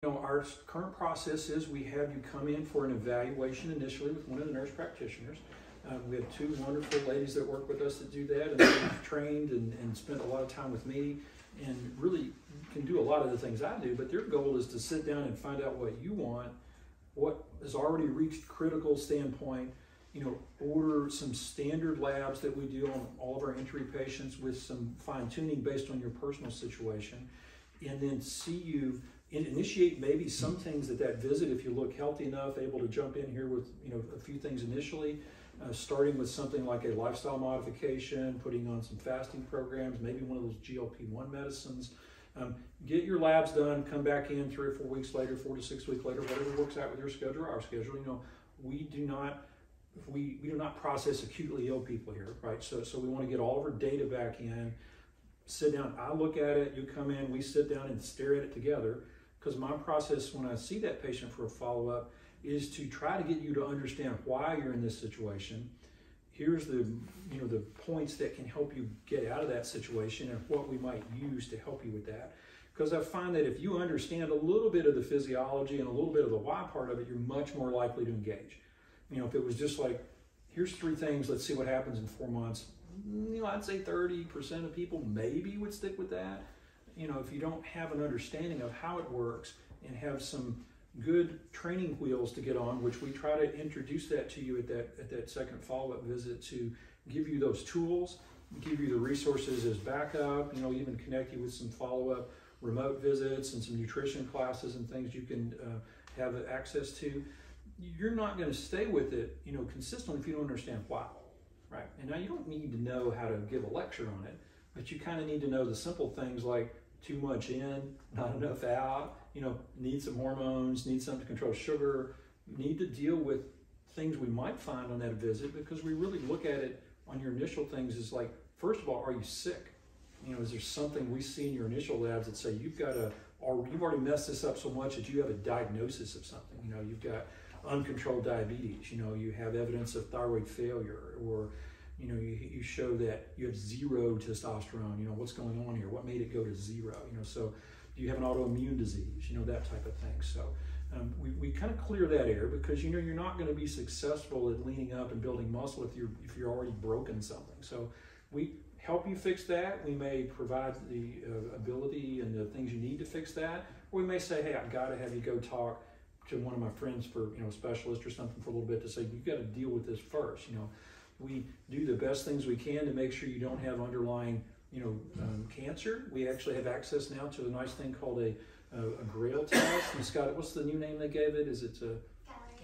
Our current process is we have you come in for an evaluation initially with one of the nurse practitioners. We have two wonderful ladies that work with us that do that, and they've trained and spent a lot of time with me and really can do a lot of the things I do, but their goal is to sit down and find out what you want, what has already reached critical standpoint, order some standard labs that we do on all of our entry patients with some fine tuning based on your personal situation, and then see you initiate maybe some things at that visit if you look healthy enough, able to jump in here with a few things initially, starting with something like a lifestyle modification, putting on some fasting programs, maybe one of those GLP-1 medicines. Get your labs done, come back in 3 or 4 weeks later, 4 to 6 weeks later, whatever works out with your schedule or our schedule. We do not process acutely ill people here, right? So we want to get all of our data back in, sit down, I look at it, you come in, we sit down and stare at it together. Because my process when I see that patient for a follow-up is to try to get you to understand why you're in this situation. Here's the points that can help you get out of that situation and what we might use to help you with that. Because I find that if you understand a little bit of the physiology and a little bit of the why part of it, you're much more likely to engage. If it was just like, here's 3 things, let's see what happens in 4 months, I'd say 30% of people maybe would stick with that. If you don't have an understanding of how it works and have some good training wheels to get on, which we try to introduce that to you at that second follow-up visit to give you those tools, give you the resources as backup, even connect you with some follow-up remote visits and some nutrition classes and things you can have access to. You're not going to stay with it, consistently if you don't understand why, right? And now you don't need to know how to give a lecture on it, but you kind of need to know the simple things like too much in, not enough out, need some hormones, need something to control sugar, need to deal with things we might find on that visit, because we really look at it on your initial things is like, first of all, are you sick? Is there something we see in your initial labs that say you've already messed this up so much that you have a diagnosis of something? You've got uncontrolled diabetes, you have evidence of thyroid failure, or you show that you have 0 testosterone, what's going on here? What made it go to 0? So do you have an autoimmune disease? That type of thing. So we kind of clear that air, because you're not going to be successful at leaning up and building muscle if you're already broken something. So we help you fix that. We may provide the ability and the things you need to fix that. Or we may say, hey, I've got to have you go talk to one of my friends for a specialist or something for a little bit to say, you've got to deal with this first. We do the best things we can to make sure you don't have underlying, cancer. We actually have access now to a nice thing called a GRAIL test. And Scott, what's the new name they gave it? Is it a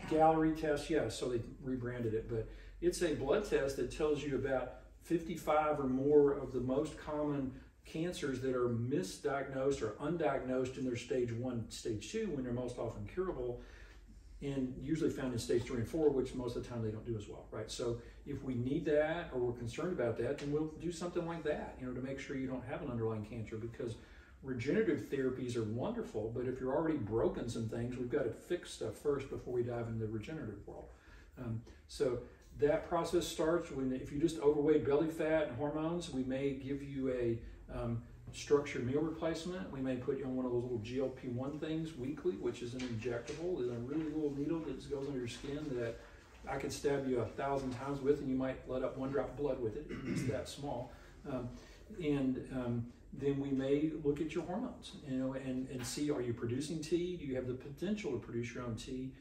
Galleri test? Yeah, so they rebranded it. But it's a blood test that tells you about 55 or more of the most common cancers that are misdiagnosed or undiagnosed in their stage 1, stage 2, when they're most often curable, and usually found in stage 3 and 4, which most of the time they don't do as well, right? So if we need that or we're concerned about that, then we'll do something like that, to make sure you don't have an underlying cancer, because regenerative therapies are wonderful, but if you're already broken some things, we've got to fix stuff first before we dive into the regenerative world. So that process starts if you just overweight belly fat and hormones, we may give you a structured meal replacement. We may put you on one of those little GLP-1 things weekly, which is an injectable. There's a really little needle that goes under your skin that I could stab you 1,000 times with, and you might let up 1 drop of blood with it. It's that small. Then we may look at your hormones, and see, are you producing T? Do you have the potential to produce your own T,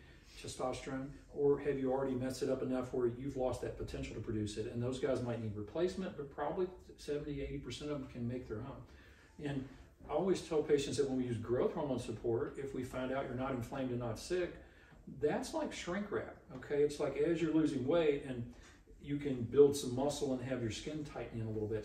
testosterone, or have you already messed it up enough where you've lost that potential to produce it? And those guys might need replacement, but probably 70–80% of them can make their own. And I always tell patients that when we use growth hormone support, if we find out you're not inflamed and not sick, that's like shrink wrap, okay? It's like as you're losing weight and you can build some muscle and have your skin tighten in a little bit.